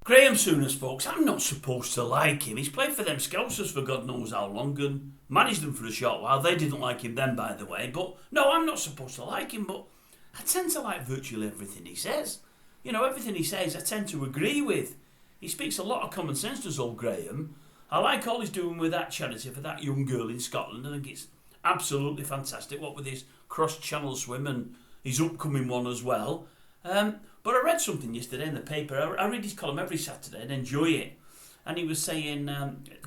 Graeme Souness, folks, I'm not supposed to like him. He's played for them Scousers for God knows how long and managed them for a short while. They didn't like him then, by the way. But no, I'm not supposed to like him, but I tend to like virtually everything he says. You know, everything he says I tend to agree with. He speaks a lot of common sense, does old Graeme. I like all he's doing with that charity for that young girl in Scotland. I think it's absolutely fantastic, what with his cross-channel swim and his upcoming one as well. But I read something yesterday in the paper. I read his column every Saturday and enjoy it. And he was saying,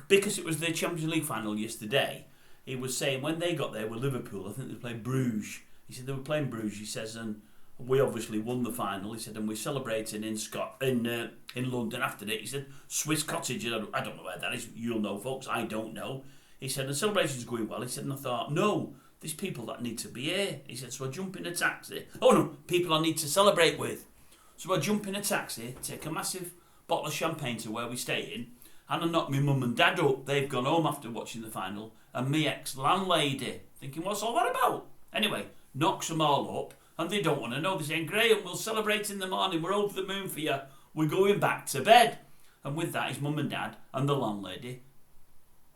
because it was the Champions League final yesterday, he was saying when they got there with Liverpool, I think they played Bruges. He said they were playing Bruges, he says, and we obviously won the final. He said, and we're celebrating in London after it. He said, Swiss Cottage, I don't know where that is. You'll know, folks. I don't know. He said, the celebration's going well. He said, and I thought, no, there's people that need to be here. He said, so I jump in a taxi. Oh, no, people I need to celebrate with. So I jump in a taxi, take a massive bottle of champagne to where we stay in, and I knock my mum and dad up. They've gone home after watching the final, and me ex-landlady, thinking, what's all that about? Anyway, knocks them all up, and they don't want to know. They're saying, Graeme, we'll celebrate in the morning. We're over the moon for you. We're going back to bed. And with that, his mum and dad and the landlady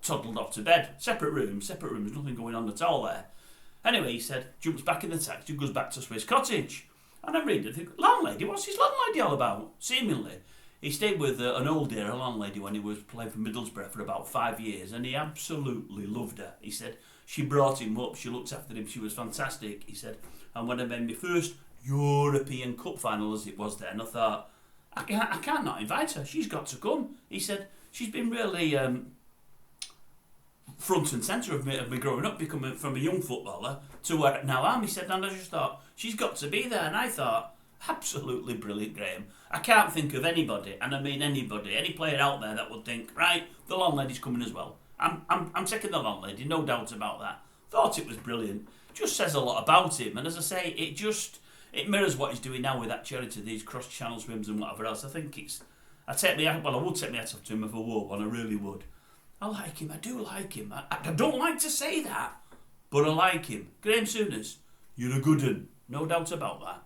toddled off to bed. Separate rooms, nothing going on at all there. Anyway, he said, jumps back in the taxi, goes back to Swiss Cottage. And I read it, I think, landlady, what's his landlady all about? Seemingly. He stayed with an old dear, a landlady, when he was playing for Middlesbrough for about 5 years, and he absolutely loved her. He said, she brought him up, she looked after him, she was fantastic, he said. And when I made my first European Cup final, as it was then, I thought, I can't not invite her, she's got to come. He said, she's been really front and centre of me growing up, becoming from a young footballer to where now I'm. He said, and I just thought, she's got to be there. And I thought, absolutely brilliant, Graeme. I can't think of anybody, and I mean anybody, any player out there that would think, right, the landlady's coming as well. I'm taking the landlady, no doubt about that. Thought it was brilliant. Just says a lot about him. And as I say, it mirrors what he's doing now with that charity, these cross-channel swims and whatever else. I think I would take my hat off to him if I wore one, I really would. I like him, I do like him. I don't like to say that, but I like him. Graeme Souness, you're a good un, no doubt about that.